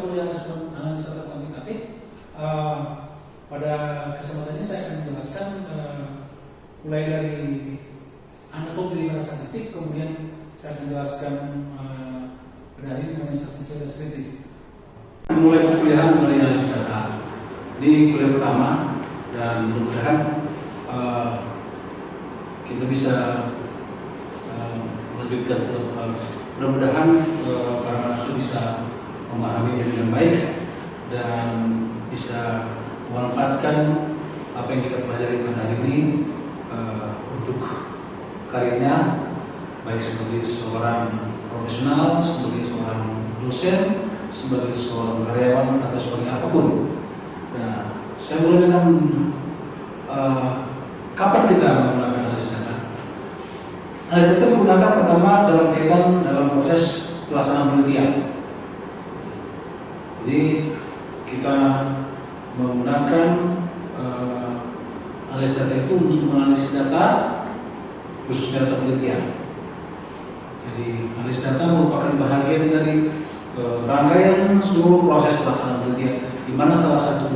kuliah analis data kuantitatif. Pada kesempatan ini saya akan menjelaskan mulai dari anatomi daripada statistik, kemudian saya akan menjelaskan dari mengenai statistik dan deskriptif. Mulai perkuliahan mengenai analisis data di kuliah pertama, dan mudah-mudahan kita bisa melanjutkan. Mudah-mudahan para mahasiswa bisa memahami dengan baik dan bisa memanfaatkan apa yang kita pelajari pada hari ini untuk karirnya, baik sebagai seorang profesional, sebagai seorang dosen, sebagai seorang karyawan, atau sebagai apapun. Nah, saya mulai dengan kapan kita menggunakan analisis data. Analisis data digunakan pertama dalam kaitan dalam proses pelaksanaan penelitian. Jadi kita menggunakan analisis data itu untuk menganalisis data, khususnya data penelitian. Jadi analisis data merupakan bahagian dari rangkaian seluruh proses pelaksanaan penelitian, di mana salah satu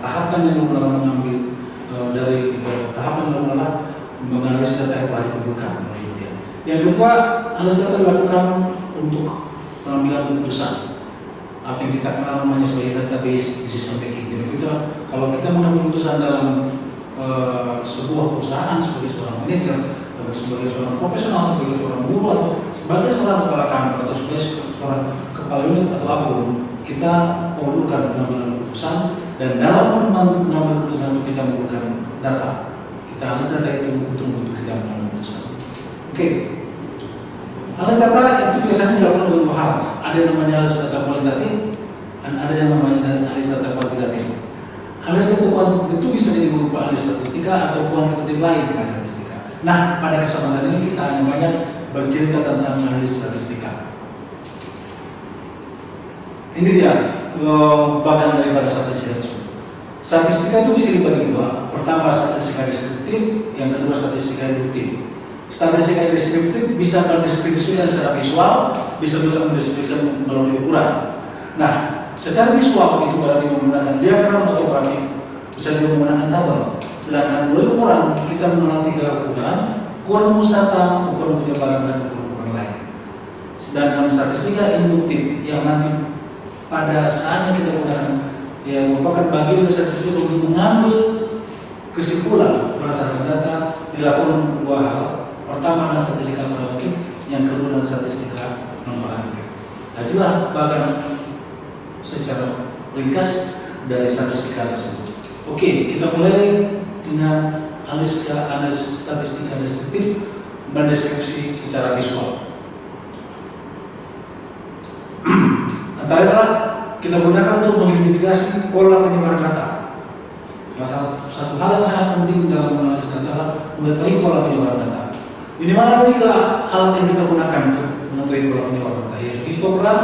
tahapan yang mengambil dari tahapan yang adalah menganalisis data yang telah dikumpulkan. Yang kedua, analisis data dilakukan untuk pengambilan keputusan, apa yang kita kenal namanya sebagai database decision making. Jadi kalau kita mengambil keputusan dalam sebuah perusahaan sebagai seorang manajer, sebagai seorang profesional, sebagai seorang guru, atau sebagai seorang kepala kantor, atau sebagai seorang kepala unit atau apapun, kita memerlukan pengambilan keputusan, dan dalam mengambil keputusan untuk kita memerlukan data. Kita analisis data itu untuk kita mengambil keputusan. Oke. Analisis data itu biasanya dilakukan dengan dua hal. Ada yang namanya analisis data kualitatif, dan ada yang namanya analisis data kuantitatif. Analisis data kuantitatif itu bisa jadi berupa analisis statistika atau kuantitatif lain selain statistika. Nah, pada kesempatan ini kita hanya banyak bercerita tentang analisis statistika. Ini dia bagian daripada statistika tersebut. Statistika itu bisa dibagi dua. Pertama, statistika deskriptif, yang kedua statistika induktif. Statistika deskriptif bisa mendistribusikan secara visual, bisa juga mendistribusikan melalui ukuran. Nah, secara visual itu berarti menggunakan diagram atau grafik, bisa juga menggunakan tabel. Sedangkan melalui ukuran kita mengenal tiga ukuran: ukuran pusata, ukuran penyebaran, dan ukuran lain. Sedangkan statistika induktif yang nanti pada saatnya kita gunakan yang merupakan bagian dari statistika untuk mengambil kesimpulan berdasarkan data, dilakukan dua hal. Pertama adalah statistika parametrik, yang kedua adalah statistika non parametrik. Nah, itulah bagian secara ringkas dari statistika tersebut. Oke, kita mulai dengan analisis statistika deskriptif, mendeskripsi secara visual. Antara kita gunakan untuk mengidentifikasi pola penyebaran data. Satu hal yang sangat penting dalam menganalisis data adalah mengetahui pola penyebaran data. Ini mana tiga alat yang kita gunakan untuk mengetahui pola penyebaran data, yaitu histogram,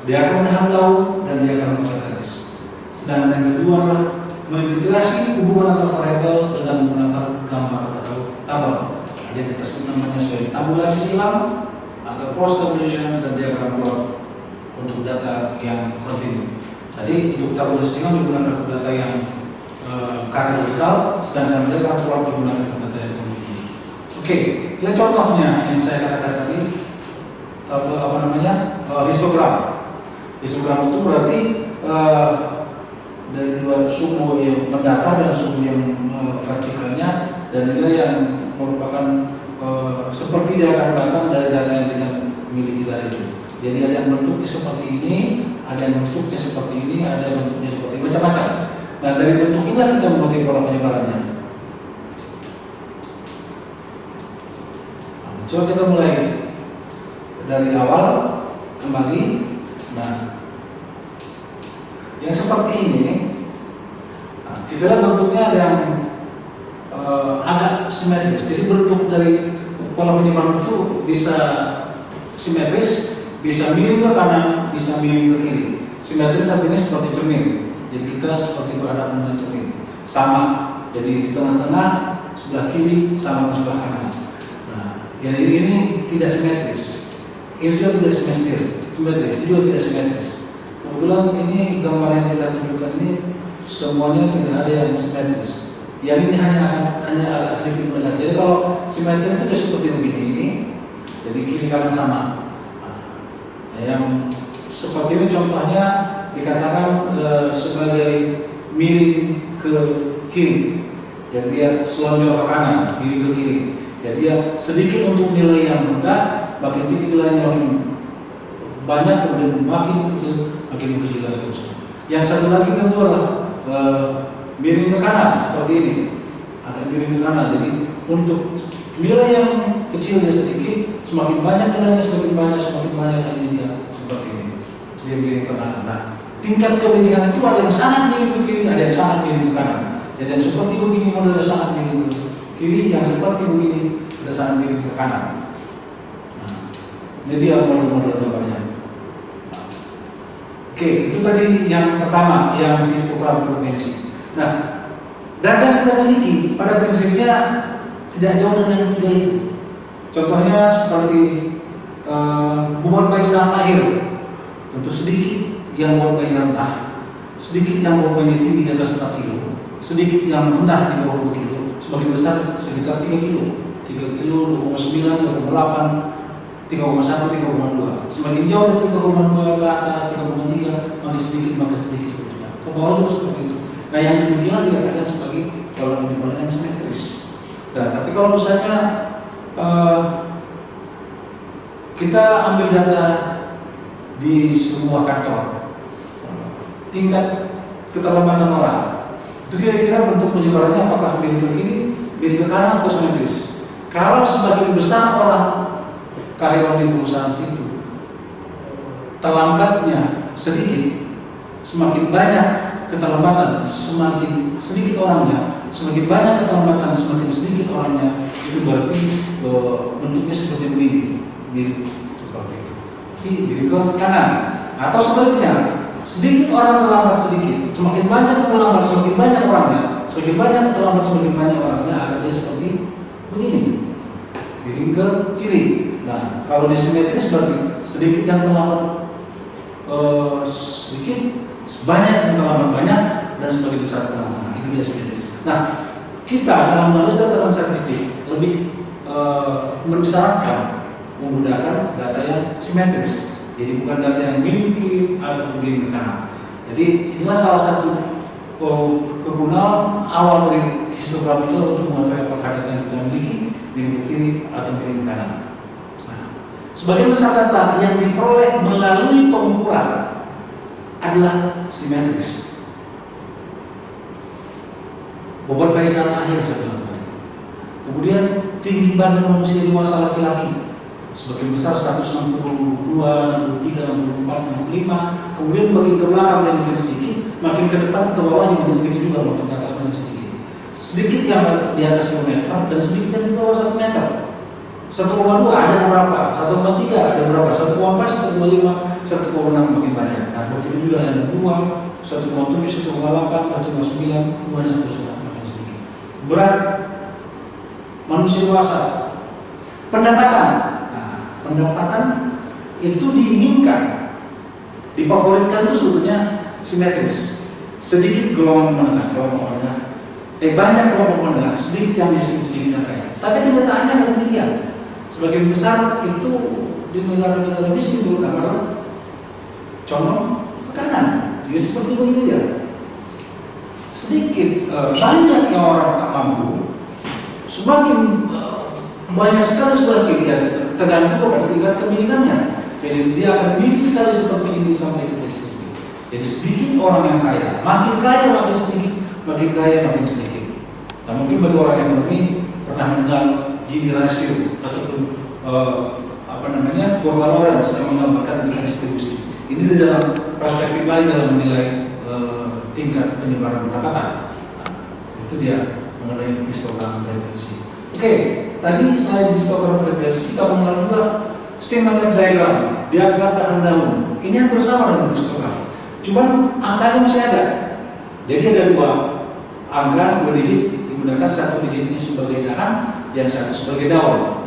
diagram tahan dan diagram garis. Sedangkan yang kedua adalah mengidentifikasi hubungan antar variabel dengan menggunakan gambar atau tabel. Ada yang kita sebut namanya sebagai tabulasi silam atau cross tabulation, dan diagram plot untuk data yang kontinu. Jadi untuk tabulasi silam digunakan data yang kategorikal, sedangkan diagram plot digunakan data yang kontinu. Oke, ini contohnya yang saya katakan tadi, histogram. Histogram itu berarti dari dua sumbu yang mendatar dan sumbu yang vertikalnya, dan ini yang merupakan seperti diagram batang dari data yang kita miliki tadi itu. Jadi ada yang bentuknya seperti ini, ada yang bentuknya seperti ini, ada yang bentuknya seperti ini, macam-macam. Nah, dari bentuk inilah kita mengerti pola penyebarannya. Nah, coba kita mulai dari awal kembali. Nah, yang seperti ini, nah, kita lihat bentuknya ada yang agak simetris. Jadi bentuk dari pola penyebaran itu bisa simetris, bisa miring ke kanan, bisa miring ke kiri. Simetris artinya seperti cermin. Jadi kita seperti berhadapan dengan cermin. Sama. Jadi di tengah-tengah, sebelah kiri sama sebelah kanan. Nah, jadi ini tidak simetris. Ini juga tidak simetris. Ini juga tidak simetris. Kebetulan kebetulan ini gambar yang kita tunjukkan ini semuanya tidak ada yang simetris. Yang ini hanya agak sedikit mendekat. Jadi kalau simetris itu seperti begini, jadi kiri kanan sama. Nah, yang seperti ini contohnya dikatakan sebagai miring ke kiri. Jadi dia selonjor ke kanan, miring ke kiri. Jadi dia sedikit untuk nilai yang rendah, makin tinggi nilainya makin banyak, kemudian makin kecil dan seterusnya. Yang satu lagi tentu adalah miring ke kanan seperti ini, agak miring ke kanan. Jadi untuk nilai yang kecil dia sedikit, semakin banyak nilainya semakin banyak hanya dia seperti ini. Dia miring ke kanan. Nah, tingkat kemiringan itu ada yang sangat miring ke kiri, ada yang sangat miring ke kanan. Jadi yang seperti begini modelnya sangat miring ke kiri, yang seperti begini ada sangat miring ke kanan. Nah, ini dia model-model gambarnya. Oke, itu tadi yang pertama, yang histogram frekuensi. Nah, data yang kita miliki pada prinsipnya tidak jauh dengan yang tiga itu. Contohnya seperti bobot bayi saat lahir, tentu sedikit yang bobot bayi rendah, sedikit yang bobot bayi tinggi di atas 4 kilo, sedikit yang rendah di bawah 2 kilo, semakin besar sekitar 3 kilo, 3 kilo, 2,9, 2,8, 3,1, 3,2. Semakin jauh dari 3,2 ke atas, 3,3, makin sedikit seterusnya. Ke bawah juga seperti itu. Nah, yang demikian dikatakan sebagai pola penyebaran yang simetris. Nah, tapi kalau misalnya kita ambil data di sebuah kantor, tingkat keterlambatan orang, itu kira-kira bentuk penyebarannya apakah miring ke kiri, miring ke kanan atau simetris? Kalau sebagian besar orang karyawan di perusahaan itu terlambatnya sedikit, semakin banyak keterlambatan, semakin sedikit orangnya, semakin banyak keterlambatan, semakin sedikit orangnya, itu berarti bentuknya seperti begini, mirip seperti itu. Jadi miring ke kanan. Atau sebaliknya, sedikit orang terlambat sedikit, semakin banyak terlambat, semakin banyak orangnya, semakin banyak terlambat, semakin banyak orangnya, ada seperti begini, miring ke kiri. Nah, kalau di simetris berarti sedikit yang terlambat sedikit, banyak yang terlambat banyak, dan sebagian besar terlambat. Nah, itu dia simetris. Nah, kita dalam menulis data dan statistik lebih menyarankan menggunakan data yang simetris. Jadi bukan data yang miring ke kiri atau miring ke kanan. Jadi inilah salah satu kegunaan awal dari histogram itu untuk mengetahui apakah data yang kita miliki miring ke kiri atau miring ke kanan. Sebagian besar data yang diperoleh melalui pengukuran adalah simetris. Bobot bayi saat lahir saya bilang tadi. Kemudian tinggi badan manusia dewasa laki-laki sebagian besar 162, 63, 64, 65. Kemudian makin ke belakang dan makin sedikit, makin ke depan ke bawahnya makin sedikit juga, makin ke atas dan sedikit. Sedikit yang di atas 2 meter dan sedikit yang di bawah 1 meter. 1,2 ada berapa, 1,3 ada berapa, 1,4, 1,5, 1,6 makin banyak. Nah, begitu juga yang 2, 1,7, 1,8, 1,9, 2 dan seterusnya makin sedikit. Berat manusia dewasa, pendapatan. Nah, pendapatan itu diinginkan, difavoritkan itu sebetulnya simetris. Sedikit golongan menengah, banyak kelompok menengah, sedikit yang miskin, sedikit yang kaya. Tapi kenyataannya demikian. Sebagian besar itu di negara-negara miskin dulu karena condong ke kanan. Jadi seperti begini ya. Sedikit banyak yang orang tak mampu, semakin banyak sekali sebelah kiri, tergantung pada tingkat kemilikannya. Jadi dia akan miring sekali seperti ini sampai ke sini. Jadi sedikit orang yang kaya makin sedikit, makin kaya makin sedikit. Nah, mungkin bagi orang yang lebih pernah mengenal Gini rasio ataupun kurva Lorenz yang menggambarkan tingkat distribusi. Ini di dalam perspektif lain dalam menilai tingkat penyebaran pendapatan. Nah, itu dia mengenai histogram frekuensi. Oke, tadi selain histogram frekuensi kita mengenal juga schematic diagram, diagram daun-daun. Ini yang bersama dengan histogram. Cuman angkanya masih ada. Jadi ada 2 angka, 2 digit digunakan, 1 digit ini sebagai dahan, yang 1 sebagai daun.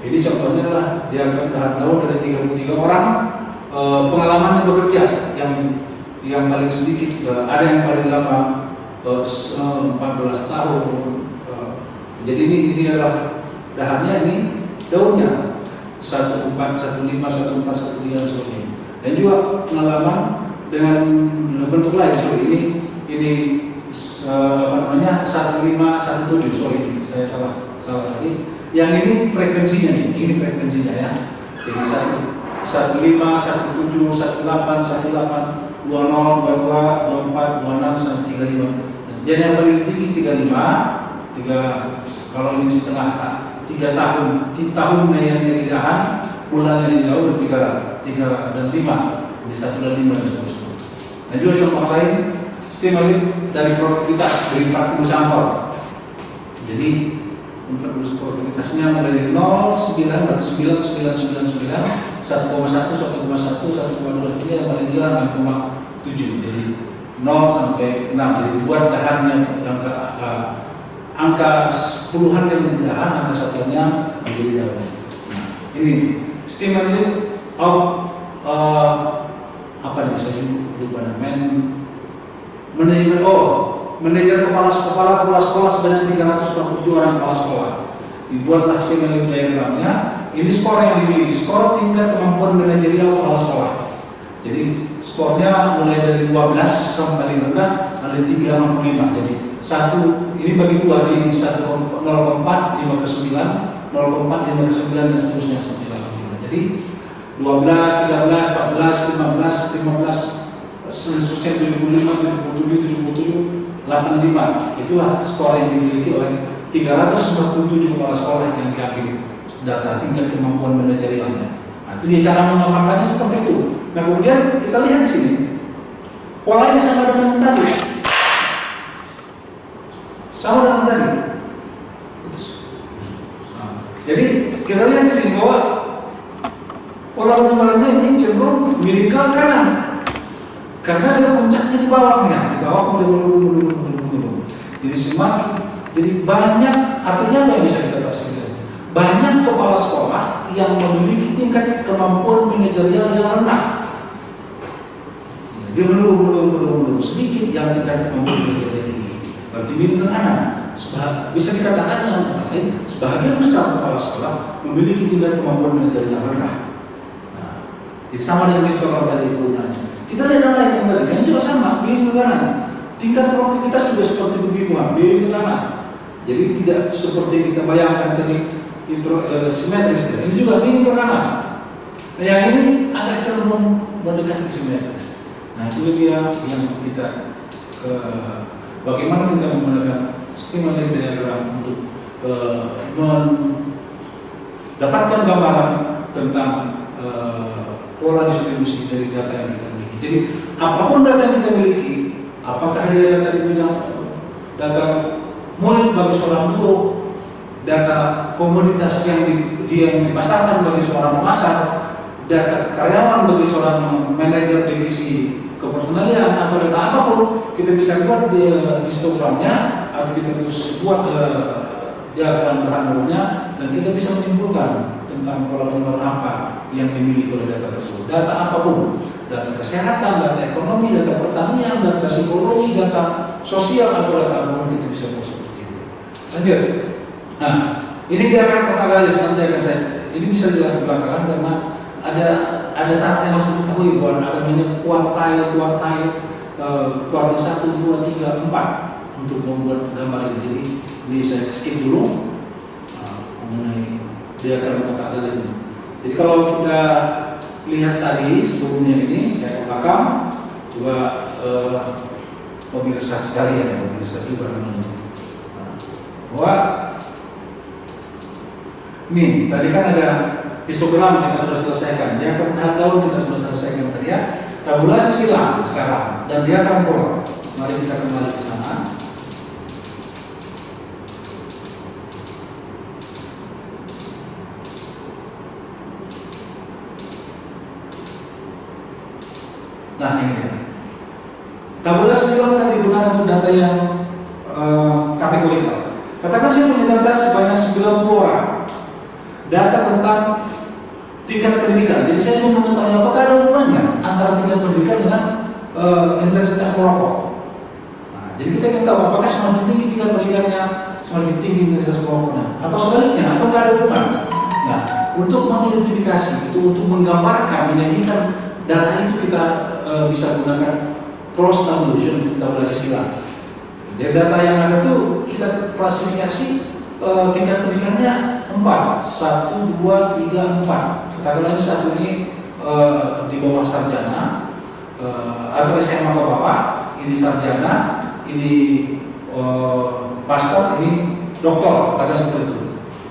Ini contohnya adalah diagram dahan daun dari 33 orang pengalaman yang bekerja yang yang paling sedikit, ada yang paling lama 14 tahun. Jadi ini adalah dahannya, ini daunnya 14, 15, 14, 13 dan sebagainya. Dan juga pengalaman dengan bentuk lain. Ini apa namanya 1517, sorry saya salah tadi. Yang ini frekuensinya nih, ini frekuensinya ya. Jadi 15, 17, 18, 18, 20, 22, 24, 26 sampai 35. Jadi yang paling tinggi 35, kalau ini setengah 3 tahun, tahunnya yang di dahan, bulannya di jauh 3 dan 5, di 1 dan 5 dan seterusnya. Dan juga contoh lain, stimulin dari produktivitas dari 40 sampel. Jadi produktivitasnya mulai dari 0, 9, berarti 9, 9, 9, 9, 1,1, 1,1, 1,2, yang paling tinggi 6,7. Jadi 0 sampai 6. Jadi buat dahannya angka puluhan yang menjadi dahan, angka satuannya menjadi daun. Nah, ini stimulin apa nih, saya lupa namanya. Manajer kepala sekolah sebanyak 347 orang kepala sekolah. Dibuatlah stimulus diagramnya. Ini skor yang dimiliki, skor tingkat kemampuan manajerial kepala sekolah. Jadi skornya mulai dari 12 sampai paling rendah ada 3,5. Jadi ini bagi dua, di 0,4, 5 ke 9, 0,4, 5 ke 9 dan seterusnya sampai 8,5. Jadi 12, 13, 14, 15, 15 seterusnya 75, 77, 85. Itulah skor yang dimiliki oleh 347 kepala sekolah yang diambil data tingkat kemampuan manajerialnya. Nah, itu dia cara menggambarkannya seperti itu. Nah, kemudian kita lihat di sini polanya sama dengan tadi. Sama dengan tadi. Nah, jadi kita lihat di sini bahwa pola penyebarannya ini cenderung miring ke kanan. Karena dia puncaknya di bawahnya, kemudian menurun. Jadi banyak, artinya apa yang bisa kita tafsirkan? Banyak kepala sekolah yang memiliki tingkat kemampuan manajerial yang rendah. Dia menurun sedikit yang tingkat kemampuan manajerial tinggi. Berarti miring ke kanan. Bisa dikatakan dengan kata lain, sebagian besar kepala sekolah memiliki tingkat kemampuan manajerial yang rendah. Nah, jadi sama dengan sekolah tadi penggunaannya. Kita lihat lain yang tadi, ini juga sama, miring ke kanan. Tingkat produktivitas juga seperti begitu, miring ke kanan. Jadi tidak seperti kita bayangkan tadi simetris. Ini juga miring ke kanan. Nah, yang ini agak cenderung mendekati simetris. Nah, itu dia yang kita bagaimana kita menggunakan stimulus diagram untuk mendapatkan gambaran tentang pola distribusi dari data yang kita miliki. Jadi apapun data yang kita miliki, apakah dia tadi bilang data murid bagi seorang guru, data komoditas yang dipasarkan bagi seorang pemasar, data karyawan bagi seorang manajer divisi kepersonalian, atau data apapun, kita bisa buat di histogramnya atau kita bisa buat diagram bahan-bahannya, dan kita bisa menyimpulkan tentang pola penyebaran apa yang dimiliki oleh data tersebut. Data apapun, data kesehatan, data ekonomi, data pertanian, data psikologi, data sosial, atau data apapun, kita bisa buat seperti itu. Lanjut. Nah, ini dia akan kata garis, nanti akan ini bisa dilakukan belakangan karena ada saat yang harus diketahui bahwa ada namanya kuartil 1, 2, 3, 4 untuk membuat gambar ini. Jadi ini saya skip dulu mengenai diagram kotak garis ini. Jadi kalau kita lihat tadi sebelumnya ini, saya ke belakang, coba pemirsa sekalian, pemirsa juga namanya. Bahwa ini tadi kan ada histogram kita sudah selesaikan, diagram daun kita sudah selesaikan tadi ya. Tabulasi silang sekarang dan diagram pola. Mari kita kembali ke sana. Nah, ini dia. Tabulasi silang tadi digunakan untuk data yang kategorikal. Katakan saya punya data sebanyak 90 orang. Data tentang tingkat pendidikan. Jadi saya mau mengetahui apakah ada hubungannya antara tingkat pendidikan dengan intensitas merokok. Nah, jadi kita ingin tahu apakah semakin tinggi tingkat pendidikannya, semakin tinggi intensitas merokoknya, atau sebaliknya, atau tidak ada hubungan. Nah, untuk mengidentifikasi itu, untuk menggambarkan, menyajikan data itu kita bisa gunakan cross tabulation untuk tabulasi silang. Jadi data yang ada itu kita klasifikasi tingkat pendidikannya 4, 1, 2, 3, 4. Katakanlah ini satu ini di bawah sarjana atau SMA ke bawah, ini sarjana, ini master, ini doktor, katakan seperti itu.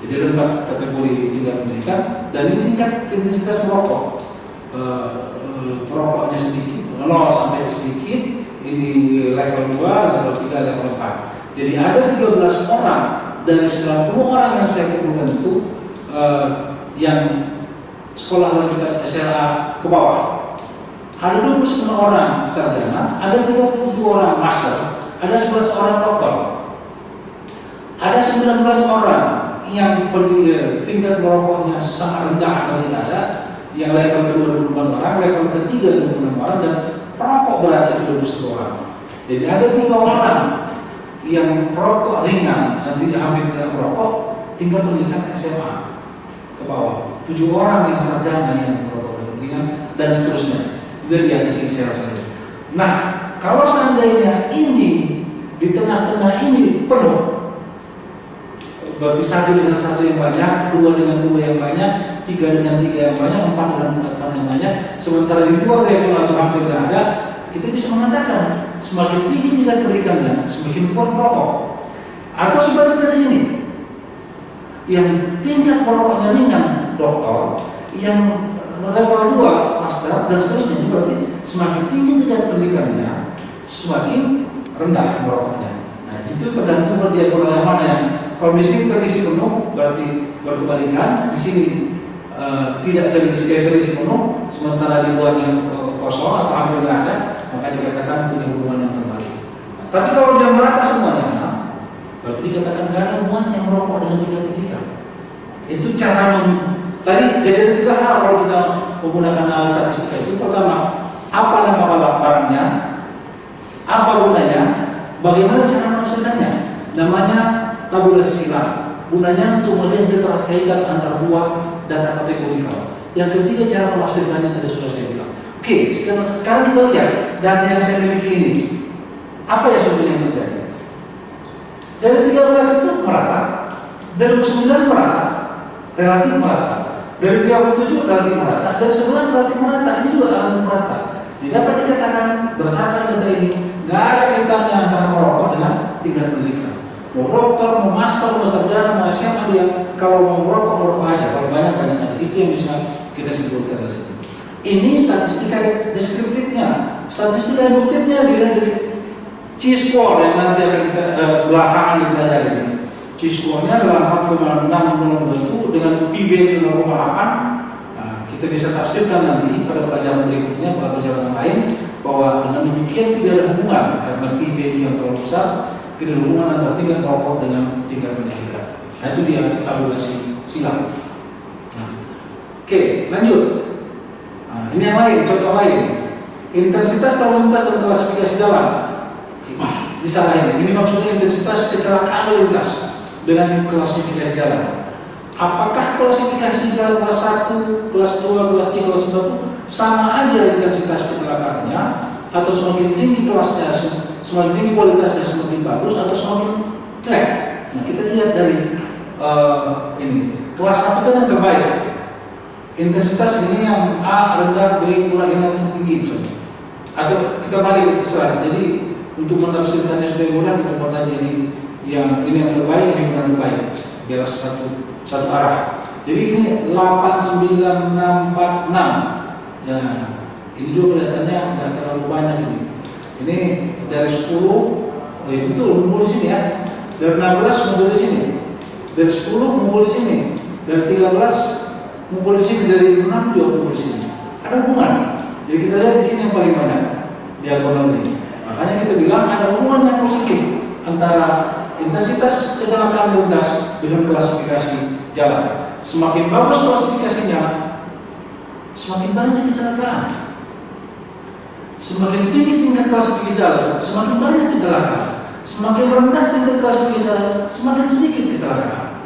Jadi ada 4 kategori tingkat pendidikan dan ini tingkat intensitas merokok. Perokoknya sedikit, 0 sampai sedikit, ini level 2, level 3, level 4. Jadi ada 13 orang dari 90 orang yang saya kumpulkan itu yang sekolah lanjutan SLA ke bawah. Ada 29 orang sarjana, ada 37 orang master, ada 11 orang doktor. Ada 19 orang yang tingkat merokoknya sangat rendah atau tidak ada, yang level kedua 24 orang, level ketiga 26 orang, dan perokok berat itu 21 orang. Jadi ada 3 orang yang merokok ringan dan tidak hampir tidak merokok, tingkat pendidikan SMA ke bawah. 7 orang yang sarjana yang merokok ringan dan seterusnya. Itu di atas secara saja. Nah, kalau seandainya ini di tengah-tengah ini penuh, berarti 1 dengan 1 yang banyak, 2 dengan 2 yang banyak, 3 dengan 3 yang banyak, 4 dengan 4 yang banyak, sementara di 2 regular atau hampir tidak ada, kita bisa mengatakan semakin tinggi tingkat pendidikannya, semakin kuat merokok. Atau sebaliknya di sini, yang tingkat merokoknya ringan, doktor, yang level 2 master dan seterusnya, berarti semakin tinggi tingkat pendidikannya, semakin rendah merokoknya. Nah, itu tergantung berdiagonal yang mana yang. Kalau di sini terisi penuh, berarti berkebalikan. Di sini tidak terisi penuh, sementara di luar yang kosong atau hampir tidak ada, maka dikatakan punya hubungan yang terbalik. Nah, tapi kalau dia merata semuanya, berarti dikatakan tidak ada hubungan yang merokok dengan tingkat pendidikan. Itu cara tadi jadi ada 3 hal kalau kita menggunakan analisa statistika itu. Pertama, apa nama barangnya, apa gunanya, bagaimana cara menghasilkannya. Namanya tabulasi silang. Gunanya untuk melihat keterkaitan antara 2 data kategorikal. Yang ketiga, cara menafsirkannya tadi sudah saya bilang. Oke, sekarang kita lihat data yang saya miliki ini. Apa ya sebetulnya yang terjadi? Dari 13 itu merata, dari 9 merata, relatif merata, dari 37 relatif merata, dari 11 relatif merata, ini juga relatif merata. Jadi dapat dikatakan berdasarkan data ini, nggak ada kaitannya antara merokok dengan tingkat pendidikan. Mau dokter, mau master, mau sarjana, mau SMA, dia kalau mau merokok aja, kalau banyak aja. Itu yang bisa kita simpulkan dari sini. Ini statistika deskriptifnya. Statistika induktifnya dilihat dari C-score yang nanti akan kita belakangan dipelajari. C-score-nya adalah 4,602 itu dengan p-value 0,8. Nah, kita bisa tafsirkan nanti pada pelajaran berikutnya, pada pelajaran yang lain, bahwa dengan demikian tidak ada hubungan karena p-value yang terlalu besar, tidak ada hubungan antara tingkat merokok dengan tingkat pendidikan. Nah, itu dia tabulasi silang. Nah, oke, lanjut. Nah, ini yang lain, contoh lain. Intensitas lalu lintas dan klasifikasi jalan. Disalahin. Ini maksudnya intensitas kecelakaan lalu lintas dengan klasifikasi jalan. Apakah klasifikasi jalan kelas 1, kelas 2, kelas 3, kelas 4 itu sama aja intensitas kecelakaannya, atau semakin tinggi kelasnya, semakin tinggi kualitasnya semakin bagus, atau semakin jelek? Nah, kita lihat dari ini. Kelas 1 kan yang terbaik. Intensitas ini yang A rendah, B kurang, ini yang tertinggi misalnya. Atau kita balik terserah. Jadi untuk menafsirkannya supaya mudah, kita buat aja ini yang terbaik, ini bukan terbaik, biar satu arah. Jadi ini 89646. Ya, ini juga kelihatannya nggak terlalu banyak ini. Ini dari 10, betul ngumpul di sini ya. Dari 16 ngumpul di sini. Dari 10 ngumpul di sini. Dari 13 ngumpul di sini. Dari 6 juga ngumpul di sini. Ada hubungan. Jadi kita lihat di sini yang paling banyak diagonal ini. Makanya kita bilang ada hubungan yang positif antara intensitas kecelakaan lintas dengan klasifikasi jalan. Semakin bagus klasifikasinya, semakin banyak kecelakaan. Semakin tinggi tingkat klasifikasi jalan, semakin banyak kecelakaan. Semakin rendah tingkat klasifikasi jalan, semakin sedikit kecelakaan.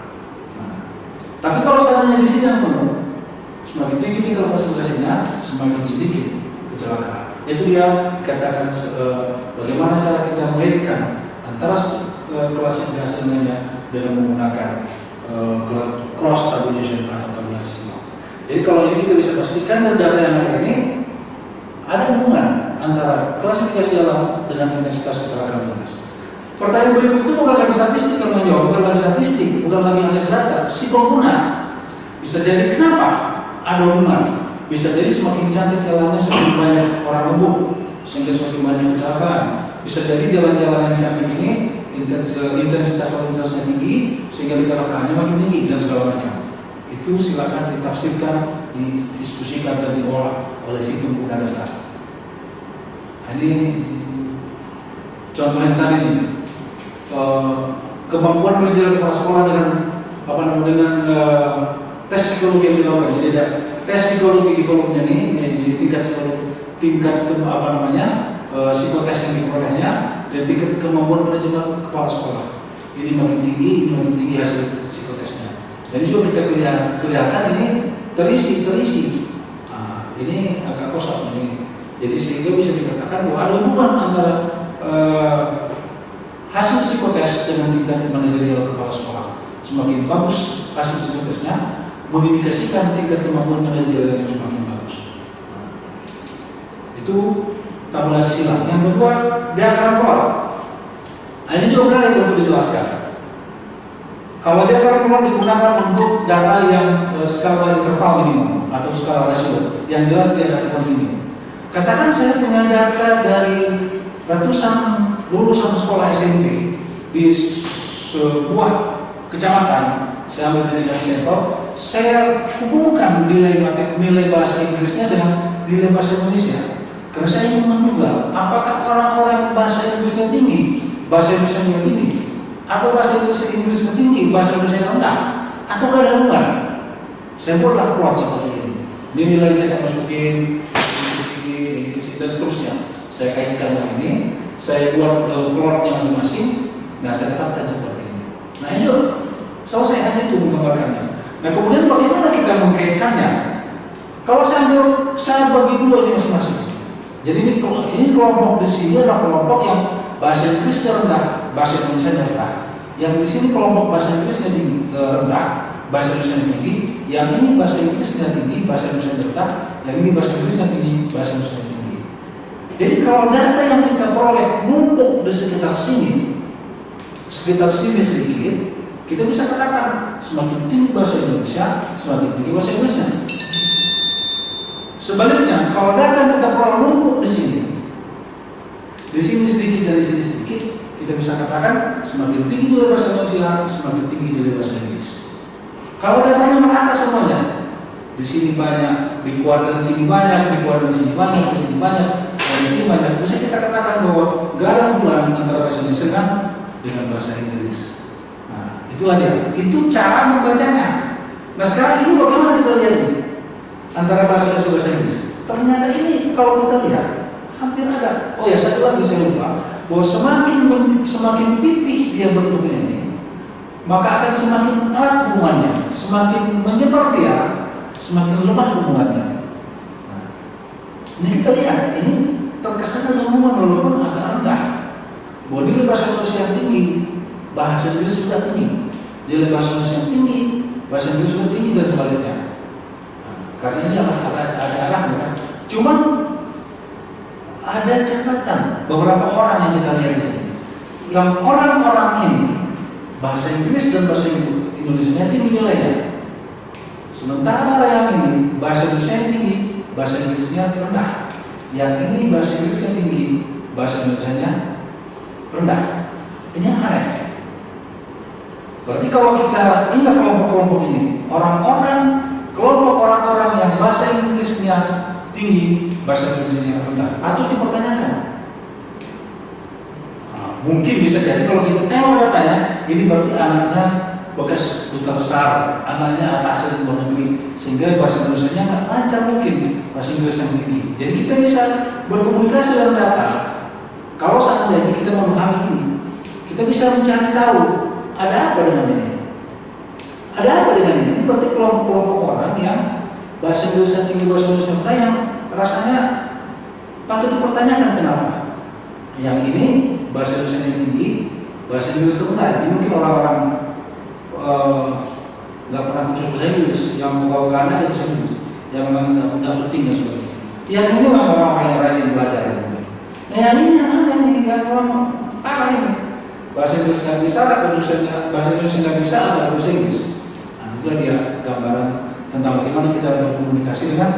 Nah, tapi kalau seandainya di sini yang penuh, semakin tinggi tingkat klasifikasinya, semakin sedikit kecelakaan. Itu dia katakan bagaimana cara kita mengaitkan antara klasifikasi lainnya dengan menggunakan cross tabulation atau tabulasi silang. Jadi kalau ini kita bisa pastikan dari data yang ada ini ada hubungan antara klasifikasi jalan dengan intensitas kecelakaan lintas. Pertanyaan berikut itu bukan lagi statistik yang menjawab, bukan lagi statistik, bukan lagi analisis data, si pengguna. Bisa jadi kenapa ada hubungan? Bisa jadi semakin cantik jalannya semakin banyak orang ngebut, sehingga semakin banyak kecelakaan. Bisa jadi jalan-jalan yang cantik ini intensitas lalu lintasnya tinggi sehingga kecelakaannya makin tinggi dan segala macam. Itu silakan ditafsirkan, didiskusikan dan diolah oleh si pengguna data. Ini contoh yang tadi nih, kemampuan belajar kepala sekolah dengan tes psikologi yang dilakukan. Jadi ada tes psikologi di kolomnya nih, jadi tingkat psikotes yang diperolehnya dan tingkat kemampuan belajar kepala sekolah. Ini makin tinggi hasil psikotesnya. Dan juga kita kelihatan ini terisi. Nah, ini agak kosong ini. Jadi sehingga bisa dikatakan bahwa ada hubungan antara hasil psikotes dengan tingkat manajerial kepala sekolah. Semakin bagus hasil psikotesnya, mengindikasikan tingkat kemampuan manajerial yang semakin bagus. Nah, itu tabulasi silang. Yang kedua, diagram plot. Nah, ini juga menarik untuk dijelaskan. Kalau diagram plot digunakan untuk data yang skala interval minimum atau skala rasio, yang jelas dia data kontinu. Katakan saya punya data dari ratusan lulusan sekolah SMP di sebuah kecamatan, saya ambil dari level, saya hubungkan nilai bahasa Inggrisnya dengan nilai bahasa Indonesia. Karena saya ingin menduga apakah orang-orang bahasa Inggrisnya tinggi, bahasa Indonesia tinggi, atau bahasa Inggrisnya tinggi, bahasa Indonesia rendah, atau ada hubungan. Saya buatlah plot seperti ini. Ini nilainya saya masukin, dan seterusnya. Saya kaitkanlah ini, saya buat plotnya masing-masing. Nah, saya dapatkan seperti ini. Nah, itu selesai hanya itu menggambarkannya. Nah, kemudian bagaimana kita mengkaitkannya? Kalau saya bagi dua ini masing-masing. Jadi ini kelompok di sini adalah kelompok yang bahasa Inggrisnya rendah, bahasa Indonesia rendah. Yang di sini kelompok bahasa Inggrisnya rendah, bahasa Indonesia tinggi. Yang ini bahasa Inggrisnya tinggi, bahasa Indonesia rendah. Yang ini bahasa Inggrisnya tinggi, bahasa Indonesia tinggi. Jadi kalau data yang kita peroleh numpuk di sekitar sini sedikit, kita bisa katakan semakin tinggi bahasa Indonesia, semakin tinggi bahasa Inggrisnya. Sebaliknya, kalau data yang kita peroleh numpuk di sini sedikit dan di sini sedikit, kita bisa katakan semakin tinggi nilai bahasa Indonesia, semakin tinggi nilai bahasa Inggris. Kalau datanya merata semuanya, di sini banyak, di kuadran sini banyak, di kuadran sini banyak, di sini banyak, di sini banyak, bisa kita katakan bahwa gak ada hubungan antara bahasa Indonesia dengan bahasa Inggris. Nah, itulah dia. Itu cara membacanya. Nah, sekarang ini bagaimana kita lihat ini? Antara bahasa Indonesia dan bahasa Inggris. Ternyata ini kalau kita lihat hampir ada. Oh ya, satu lagi saya lupa bahwa semakin pipih dia bentuknya ini, maka akan semakin erat hubungannya, semakin menyebar dia, semakin lemah hubungannya. Nah, ini kita lihat ini terkesan ada hubungan walaupun agak rendah. Bahwa nilai bahasa Indonesia yang tinggi, bahasa Inggris juga tinggi. Nilai bahasa Indonesia yang tinggi, bahasa Inggris juga tinggi dan sebaliknya. Karena ini ada arahnya kan. Cuman ada catatan beberapa orang yang kita lihat di sini. Yang orang-orang ini bahasa Inggris dan bahasa Indonesia tinggi nilainya. Sementara yang ini bahasa Indonesia tinggi, bahasa Inggrisnya rendah. Yang ini bahasa Inggrisnya tinggi, bahasa Indonesianya rendah. Ini yang aneh. Berarti kalau kita ingat kelompok-kelompok ini, kelompok orang-orang yang bahasa Inggrisnya tinggi, bahasa Indonesia rendah, atau dipertanyakan. Nah, mungkin bisa jadi kalau kita tengok datanya, ini berarti anaknya bekas duta besar, anaknya atas di luar negeri, sehingga bahasa Indonesia nggak lancar mungkin, bahasa Inggris yang tinggi. Jadi kita bisa berkomunikasi dengan data. Kalau seandainya kita memahami ini, kita bisa mencari tahu ada apa dengan ini. Ada apa dengan ini? Ini berarti kelompok orang yang bahasa Indonesia tinggi, bahasa Indonesia rendah yang rasanya patut dipertanyakan kenapa. Yang ini bahasa Indonesia tinggi, bahasa Inggris rendah. Ini mungkin orang-orang nggak pernah kursus bahasa Inggris, yang karena aja bahasa Inggris, yang memang nggak penting dan sebagainya. Yang ini memang orang-orang yang rajin belajar. Nah yang ini yang aneh nih, yang orang parah ini. Bahasa Inggris nggak bisa, bahasa Indonesia nggak bisa, apalagi bahasa Inggris. Nah itulah dia gambaran tentang bagaimana kita berkomunikasi dengan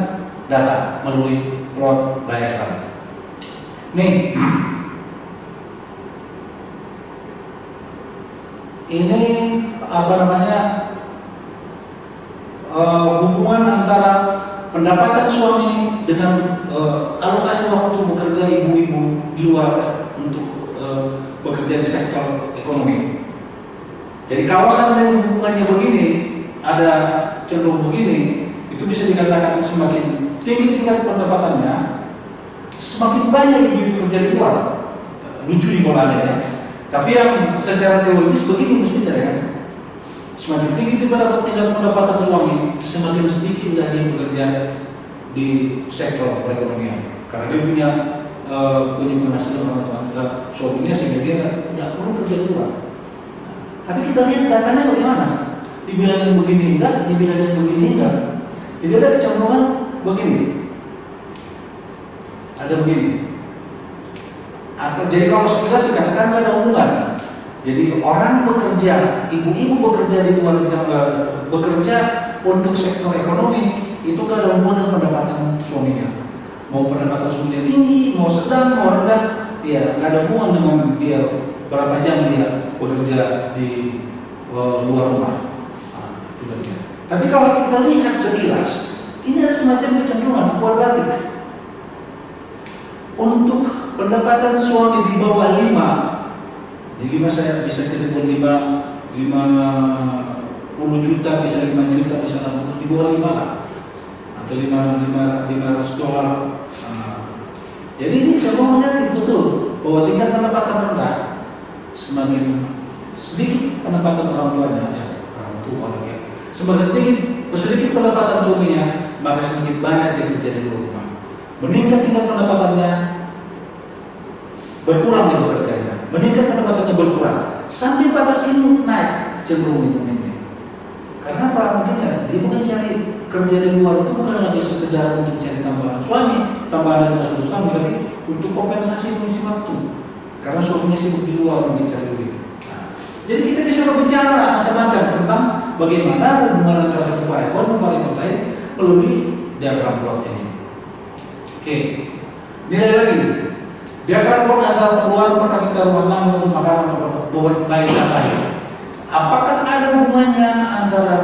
data melalui plot diagram. Nih, ini apa namanya hubungan antara pendapatan suami dengan alokasi waktu bekerja ibu-ibu di luar untuk bekerja di sektor ekonomi. Jadi kalau seandainya hubungannya begini, ada cenderung begini, itu bisa dikatakan semakin tinggi tingkat pendapatannya, semakin banyak ibu-ibu kerja di luar. Lucu di bolanya ya. Tapi yang secara teoritis begini mestinya ya. Semakin tinggi tingkat pendapatan suami, semakin sedikit dia bekerja di sektor perekonomian. Karena dia punya penghasilan orang tua suaminya, sehingga dia tidak perlu kerja di luar. Tapi kita lihat datanya bagaimana? Dibilang yang begini enggak, dibilang yang begini enggak. Jadi ada kecenderungan begini. Ada begini. Atau jadi kalau sekilas dikatakan nggak ada hubungan. Jadi orang bekerja, ibu-ibu bekerja di luar bekerja untuk sektor ekonomi itu nggak ada hubungan dengan pendapatan suaminya. Mau pendapatan suaminya tinggi, mau sedang, mau rendah, ya nggak ada hubungan dengan dia berapa jam dia bekerja di luar rumah. Nah, itu dia. Tapi kalau kita lihat sekilas, ini ada semacam kecenderungan kuadratik. Untuk pendapatan suami di bawah 5, jadi 5 saya bisa jadi 50 juta, bisa 5 juta, bisa 60, di bawah 5 lah, atau $500. Jadi ini semua negatif betul, bahwa tingkat pendapatan rendah, semakin sedikit pendapatan orang tuanya, orang tua lagi, semakin tinggi, sedikit pendapatan suaminya, maka semakin banyak dia kerja di luar rumah. Meningkat tingkat pendapatannya, berkurang dia bekerjanya. Meningkat pendapatannya, berkurang. Sampai batas ini naik cenderung ini. Karena apa? Mungkin ya, dia bukan cari kerja di luar itu bukan lagi sekedar untuk cari tambahan suami, tambahan dari hasil suami, tapi untuk kompensasi mengisi waktu. Karena suaminya sibuk di luar mungkin cari duit. Nah, jadi kita bisa berbicara macam-macam tentang bagaimana hubungan antara satu variabel dan variabel lain melalui diagram plot ini. Oke, nilai lagi. Diagram plot antara pengeluaran per kapita rumah tangga untuk makanan buat bayi sampai. Apakah ada hubungannya antara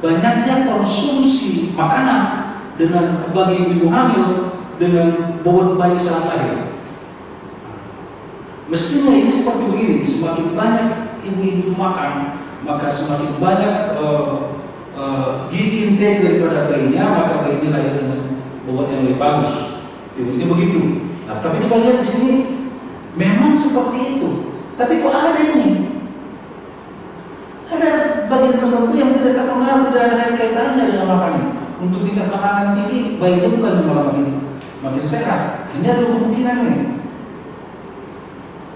banyaknya konsumsi makanan dengan bagi ibu hamil dengan bobot bayi saat lahir? Mestinya ini seperti begini, semakin banyak ibu-ibu makan, maka semakin banyak gizi intake daripada bayinya, maka bayinya lahir dengan bobot yang lebih bagus. Teorinya begitu. Nah, tapi kita lihat di sini memang seperti itu. Tapi kok ada ini? Ada bagian tertentu yang tidak terpengaruh, tidak ada kaitannya dengan makanan. Untuk tingkat makanan tinggi, bayinya bukan malah makin sehat. Ini ada kemungkinan nih.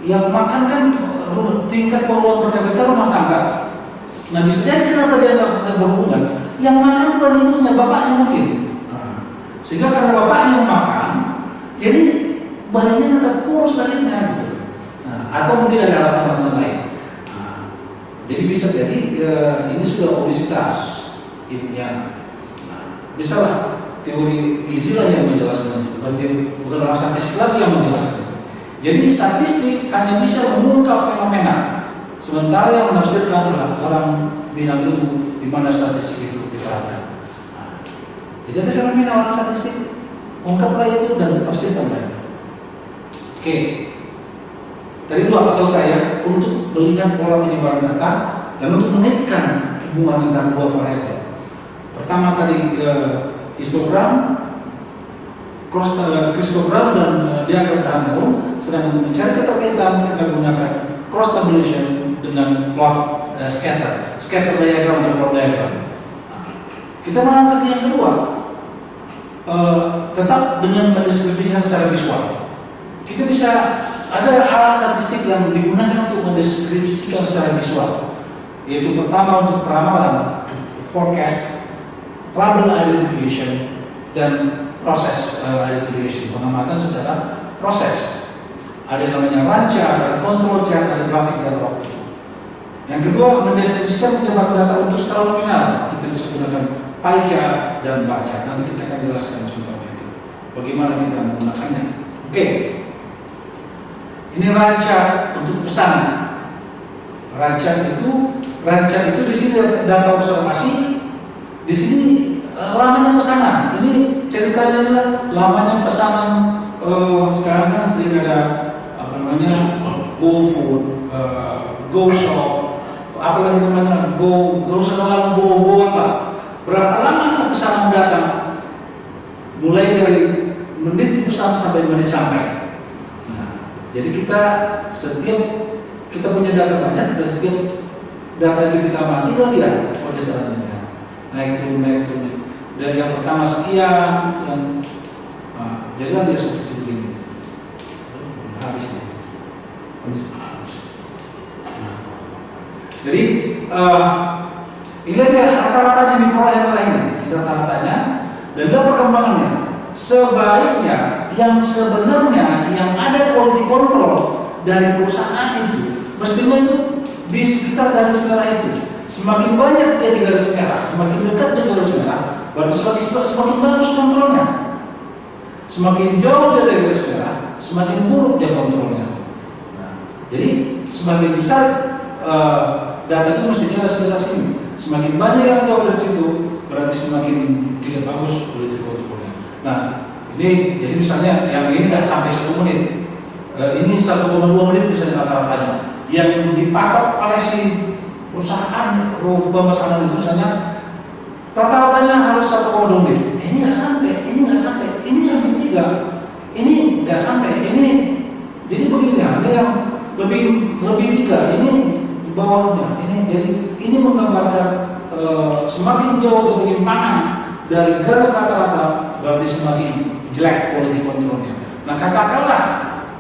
Yang makan kan tingkat pengeluaran per kapita rumah tangga. Nah, bisa jadi kenapa dia nggak berhubungan? Yang makan bukan ibunya, bapaknya mungkin. Nah, sehingga karena bapaknya yang makan, jadi bayinya tetap kurus lahirnya gitu. Nah, atau mungkin ada alasan-alasan lain. Nah, jadi bisa jadi ini sudah obesitas ibunya. Nah, bisa lah teori gizi lah yang menjelaskan itu, bukan orang statistik lagi yang menjelaskan itu. Jadi statistik hanya bisa mengungkap fenomena, sementara yang menafsirkan adalah orang bidang ilmu di mana statistik itu diterapkan. Nah, jadi ada fenomena orang statistik, ungkaplah itu dan tafsirkanlah itu. Oke, tadi dua selesai ya, untuk melihat pola penyebaran data Dan untuk mengaitkan hubungan antara dua variabel, pertama tadi histogram, histogram dan diagram tahan daun. Sedang untuk mencari keterkaitan kita gunakan cross tabulation dengan plot scatter diagram dan plot diagram. Kita mengangkat yang kedua, tetap dengan mendeskripsikan secara visual. Kita bisa ada alat statistik yang digunakan untuk mendeskripsikan secara visual, yaitu pertama untuk peramalan, forecast, trouble identification, dan proses identification, pengamatan secara proses. Ada yang namanya ranca, ada control chart, ada grafik dan waktu. Yang kedua, mendeskripsikan penyebaran data untuk skala nominal. Kita bisa gunakan pie chart dan bar chart. Nanti kita akan jelaskan contohnya itu, bagaimana kita menggunakannya. Oke. Ini ranca untuk pesanan. Ranca itu di sini data observasi, di sini lamanya pesanan. Ini ceritanya adalah lamanya pesanan. Sekarang kan sering ada apa namanya GoFood, GoShop, apalagi namanya Go segala Go apa. Berapa lama pesanan datang? Mulai dari menit dipesan sampai menit sampai. Jadi setiap kita punya data banyak, dan setiap data itu kita amati, kita lihat pergeserannya, naik turun. Dari yang pertama sekian, jadi nanti seperti begini. Habis. Jadi ini dia rata-ratanya di pola yang lain, rata-ratanya, dan dalam perkembangannya. Sebaiknya yang sebenarnya yang ada quality control dari perusahaan itu mestinya itu di sekitar garis merah itu. Semakin banyak dia di garis merah, semakin dekat di garis merah, berarti semakin bagus kontrolnya. Semakin jauh dari garis merah, semakin buruk dia kontrolnya. Nah, jadi semakin besar data itu mestinya sekitar sini. Semakin banyak yang jauh dari situ, berarti semakin tidak bagus quality controlnya. Nah, ini jadi misalnya yang ini nggak sampai 1 menit, ini 1,2 menit misalnya rata-ratanya. Yang dipatok oleh si perusahaan pemesanan itu misalnya rata-ratanya harus 1,2 menit. Ini nggak sampai, ini sampai 3, ini nggak sampai, ini jadi begini ya, ini yang lebih 3, ini di bawahnya, ini jadi ini menggambarkan semakin jauh penyimpangan dari garis rata-rata, berarti semakin jelek quality controlnya. Nah, katakanlah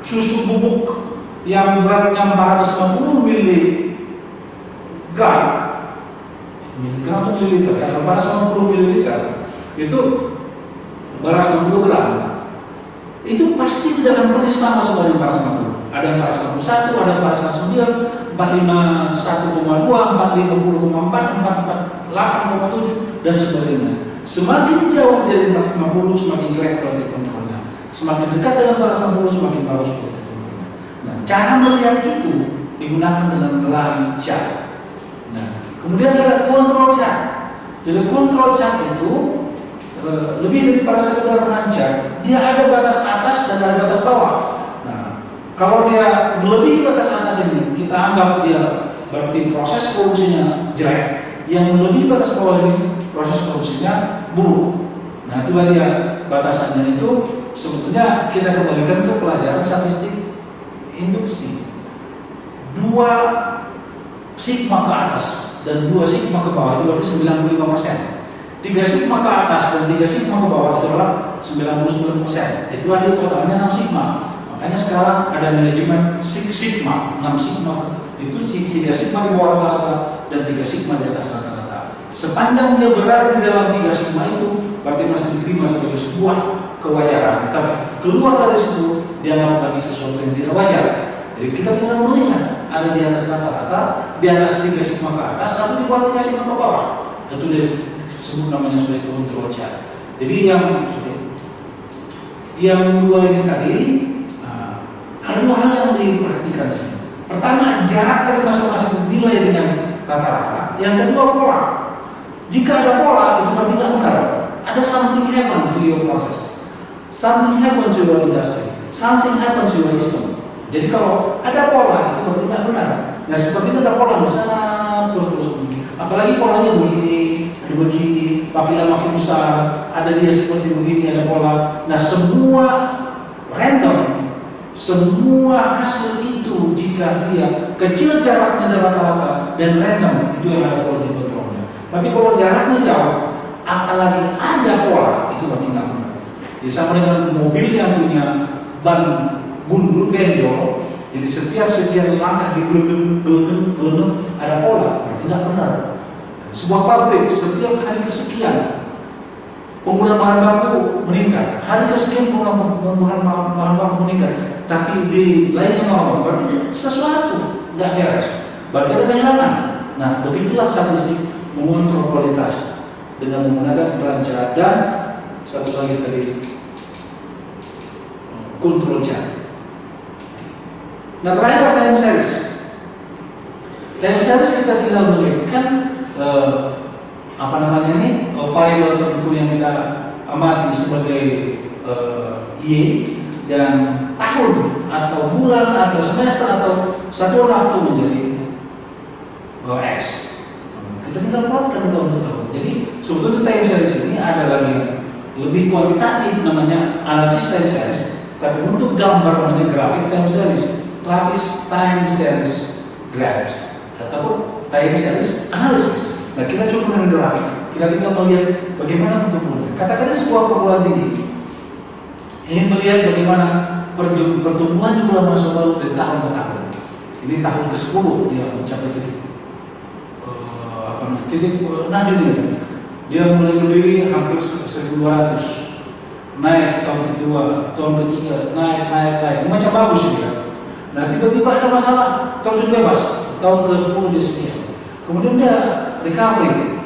susu bubuk yang beratnya 450 miligram atau mililiter, ya, 450 mililiter itu 450 gram, itu pasti tidak akan persis sama seperti 450. Ada 451, ada 449, 451,2, 450,4, 448,7 dan sebagainya. Semakin jauh dari 450 semakin jelek quality controlnya. Semakin dekat dengan 450 semakin bagus quality controlnya. Nah, cara melihat itu digunakan dengan ranca. Nah, kemudian ada control chart. Jadi control chart itu lebih daripada sekedar ranca. Dia ada batas atas dan ada batas bawah. Nah, kalau dia melebihi batas atas ini, kita anggap dia berarti proses produksinya jelek. Yang melebihi batas bawah ini proses produksinya buruk. Nah, itulah dia batasannya itu. Sebetulnya kita kembalikan ke pelajaran statistik induksi. 2 sigma ke atas dan 2 sigma ke bawah itu berarti 95%. 3 sigma ke atas dan 3 sigma ke bawah itu adalah 99%. Itulah dia totalnya 6 sigma. Makanya sekarang ada manajemen 6 sigma, 6 sigma itu 3 sigma di bawah rata-rata dan 3 sigma di atas rata-rata. Sepanjang dia berada di dalam 3 sigma itu, berarti masih diterima sebagai sebuah kewajaran. Tapi keluar dari situ, dianggap lagi sesuatu yang tidak wajar. Jadi kita tinggal melihat ada di atas rata-rata, di atas 3 sigma ke atas, atau di bawah 3 sigma ke bawah. Itu disebut namanya sebagai control chart. Jadi yang dua ini tadi, ada 2 hal yang diperhatikan sih. Pertama, jarak dari masing-masing nilai dengan rata-rata. Yang kedua, pola. Jika ada pola, itu berarti tidak benar. Ada something happen to your process, something happen to your industry, something happen to your system. Jadi kalau ada pola, itu berarti tidak benar. Nah, seperti itu ada pola di sana, terus begini. Apalagi polanya begini, ada begini, makin lama makin besar, ada dia seperti begini, ada pola. Nah semua random, semua hasil itu jika dia kecil jaraknya dari rata-rata dan random, itu yang ada quality controlnya. Tapi kalau jaraknya jauh, apalagi ada pola, itu berarti nggak benar. Jadi sama dengan mobil yang punya ban gundul benjol, jadi setiap sekian langkah digelendung ada pola, berarti nggak benar. Sebuah pabrik setiap hari kesekian penggunaan bahan baku meningkat, hari kesekian penggunaan bahan baku meningkat, tapi di lainnya normal, berarti sesuatu nggak beres, berarti ada kehilangan. Nah begitulah statistik mengontrol kualitas dengan menggunakan perancangan dan satu lagi tadi kontrol jam. Nah terakhir time series. Time series kita tinggal memberikan variabel tertentu yang kita amati sebagai Y dan tahun atau bulan atau semester atau satu waktu menjadi X. Kita tinggal plotkan tahun ke tahun. Jadi sebetulnya time series ini ada lagi lebih kuantitatif namanya analisis time series, tapi untuk gambar namanya grafik time series, grafis time series graph ataupun time series analisis. Nah kita coba dengan grafik, kita tinggal melihat bagaimana pertumbuhannya. Katakanlah sebuah perguruan tinggi ingin melihat bagaimana pertumbuhan jumlah mahasiswa baru dari tahun ke tahun. Ini tahun ke-10 dia mencapai titik nadir dia mulai berdiri hampir 1.200, naik tahun kedua, tahun ketiga, naik, macam bagus dia. Nah tiba-tiba ada masalah, terjun bebas, tahun ke-10 dia sekian. Kemudian dia recovery.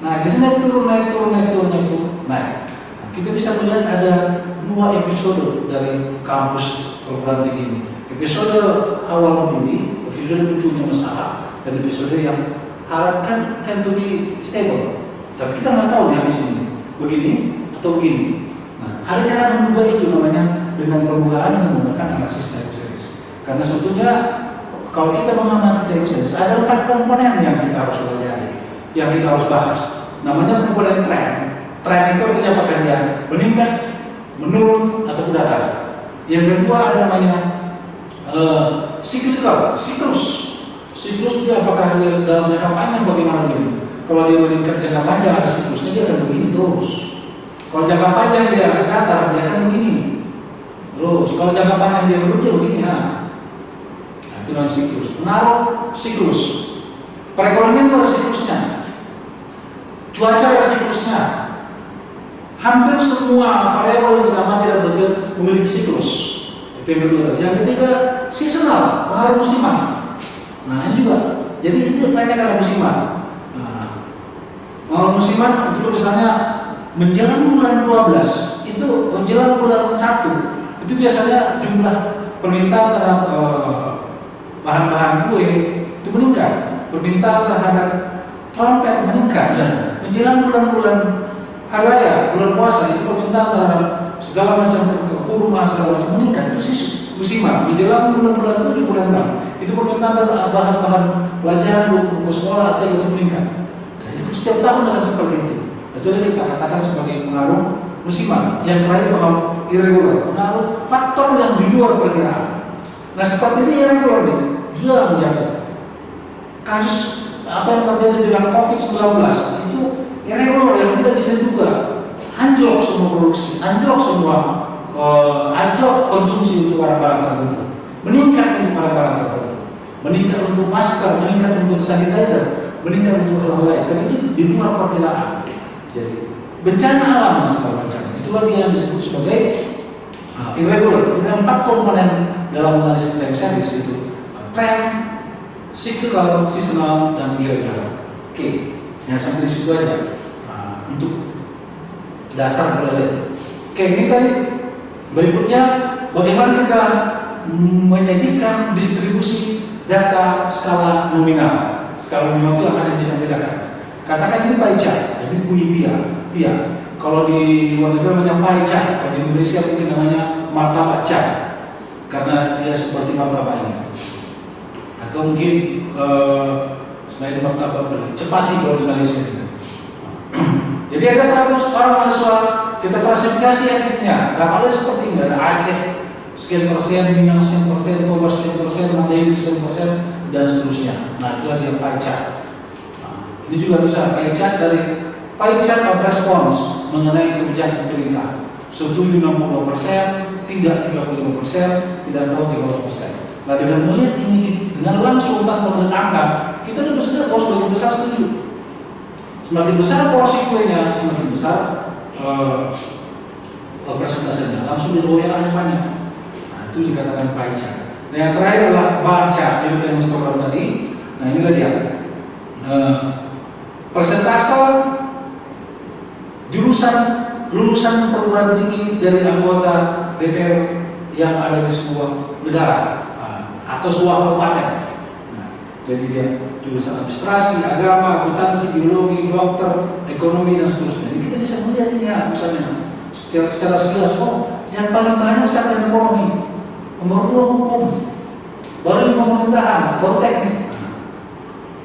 Nah di sini naik turun. Nah, kita bisa melihat ada dua episode dari kampus perguruan tinggi ini. Episode awal berdiri, episode munculnya masalah, dan episode yang harapkan tend to be stable. Tapi kita nggak tahu di habis ini begini atau begini. Nah, ada cara mengubah itu namanya dengan permukaan yang menggunakan analisis time series. Karena sebetulnya kalau kita mengamati time series ada 4 komponen yang kita harus pelajari, yang kita harus bahas. Namanya komponen trend. Trend itu artinya apakah dia meningkat, menurun atau datar. Yang kedua ada namanya cyclical, siklus dia apakah dia dalam jangka panjang bagaimana dia. Kalau dia meningkat jangka panjang ada siklusnya, dia akan begini terus. Kalau jangka panjang dia datar, dia akan begini terus. Kalau jangka panjang dia menurun, dia begini. Nah itu namanya siklus. Pengaruh siklus. Perekonomian itu ada siklusnya. Cuaca ada siklusnya. Hampir semua variabel yang kita amati dan belajar memiliki siklus. Itu yang kedua. Yang ketiga seasonal, pengaruh musiman. Nah ini juga. Jadi itu banyak ada musiman. Pengaruh musiman itu misalnya menjelang bulan 12, itu menjelang bulan 1, itu biasanya jumlah permintaan terhadap bahan-bahan kue itu meningkat. Permintaan terhadap trompet meningkat. Menjelang bulan-bulan hari raya, bulan puasa itu permintaan terhadap segala macam kurma segala macam meningkat. Itu sih musiman. Menjelang bulan-bulan 7, bulan 6 itu permintaan terhadap bahan-bahan pelajaran buku sekolah atau itu meningkat. Dan itu setiap tahun akan seperti itu. Itu yang kita katakan sebagai pengaruh musiman. Yang terakhir pengaruh irregular, pengaruh faktor yang di luar perkiraan. Nah seperti ini irregular nih, juga menjatuh. Kasus apa yang terjadi dengan COVID-19 itu irregular yang tidak bisa juga. Anjlok semua produksi, anjlok semua anjlok konsumsi untuk barang-barang tertentu, meningkat untuk barang-barang tertentu, meningkat untuk masker, meningkat untuk sanitizer, meningkat untuk hal lain. Tapi itu di luar perkiraan. Jadi bencana alam segala macam itulah yang disebut sebagai irregular. Ada 4 komponen dalam analisis time series itu: trend, cyclical, seasonal, dan irregular. Oke, yang sampai di situ aja untuk dasar pada itu. Oke, ini tadi berikutnya bagaimana kita menyajikan distribusi data skala nominal. Skala nominal itu akan bisa membedakan. Katakan ini pie chart, ini pia. Kalau di luar negeri namanya pie chart, kalau di Indonesia mungkin namanya martabak chart, karena dia seperti martabak ini. Atau mungkin selain martabat beli, cepati kalau di Malaysia. Jadi ada 100 orang mahasiswa, kita klasifikasi akhirnya, dapatnya seperti ini, ada Aceh sekian persen, Minang sekian persen, Toba sekian persen, Mandailing sekian persen, dan seterusnya. Nah itulah dia pie chart. Nah, ini juga bisa pie chart dari pie chart of response mengenai kebijakan pemerintah. Setuju 62%, tidak 35%, tidak tahu 30%. Nah dengan melihat ini, dengan langsung tanpa melihat angka, kita sudah bisa lihat sebagian besar setuju. Semakin besar porsi kuenya, semakin besar persentasenya. Langsung ditoleransi banyak. Nah itu dikatakan pie chart. Nah yang terakhir adalah bar chart, mirip dengan histogram tadi. Nah inilah dia. Persentase jurusan lulusan perguruan tinggi dari anggota DPR yang ada di sebuah negara atau sebuah kabupaten. Nah, jadi dia jurusan administrasi, agama, akuntansi, biologi, dokter, ekonomi dan seterusnya. Jadi kita bisa melihat ini ya, misalnya secara sekilas, yang paling banyak misalkan ekonomi, nomor 2 hukum, baru pemerintahan, baru teknik.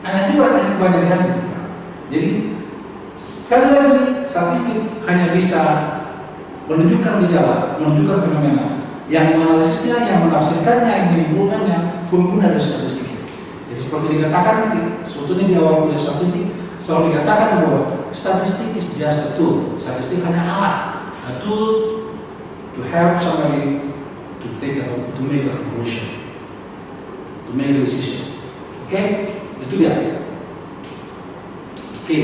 Hanya juga teknik banyak diambil. Jadi sekali lagi statistik hanya bisa menunjukkan gejala, menunjukkan fenomena. Yang menganalisisnya, yang menafsirkannya, yang menyimpulkannya, pengguna dari statistik itu. Jadi seperti dikatakan, sebetulnya di awal kuliah statistik selalu dikatakan bahwa statistik is just a tool. Statistik hanya alat, a tool to help somebody to make a conclusion, to make a decision. Oke, itu dia. Oke.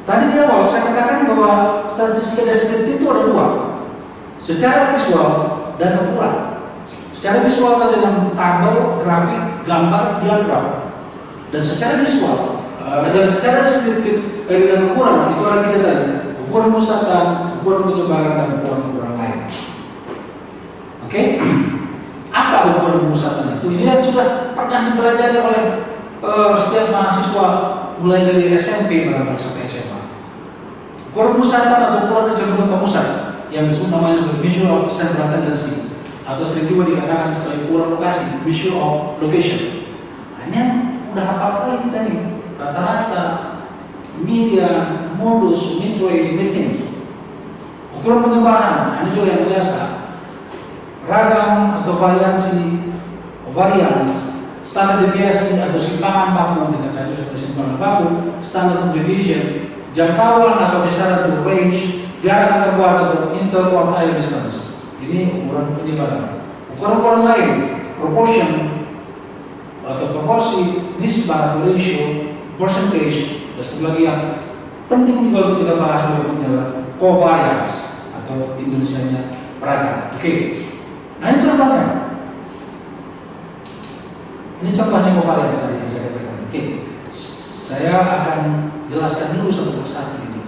Tadi di awal saya katakan bahwa statistik deskriptif itu ada 2. Secara visual dan ukuran. Secara visual tadi dengan tabel, grafik, gambar, diagram. Dan secara visual dan secara deskriptif dengan ukuran itu ada 3 tadi. Ukuran pemusatan, ukuran penyebaran, dan ukuran lain. Oke? Apa ukuran pemusatan itu? Ini yang sudah pernah dipelajari oleh setiap mahasiswa mulai dari SMP sampai SMA. Ukuran pemusatan atau ukuran kecenderungan pemusat yang disebut namanya sebagai visual of central tendency atau sering juga dikatakan sebagai ukuran lokasi, visual of location. Hanya udah hafal kali kita nih rata-rata media, modus, midway, median. Ukuran penyebaran, ini juga yang biasa. Ragam atau variance, standar deviasi atau simpangan baku, dikatakan sebagai simpangan baku, standard deviation, jangkauan atau kisaran range, jarak antar kuartal atau interquartile distance. Ini ukuran penyebaran. Ukuran lain, proportion atau proporsi, nisbah atau ratio, percentage, dan satu lagi yang penting juga untuk kita bahas berikutnya adalah covariance atau Indonesianya ragam. Oke. Nah ini contohnya. Ini contohnya covariance tadi yang saya katakan. Oke. Saya akan jelaskan dulu satu persatu itu.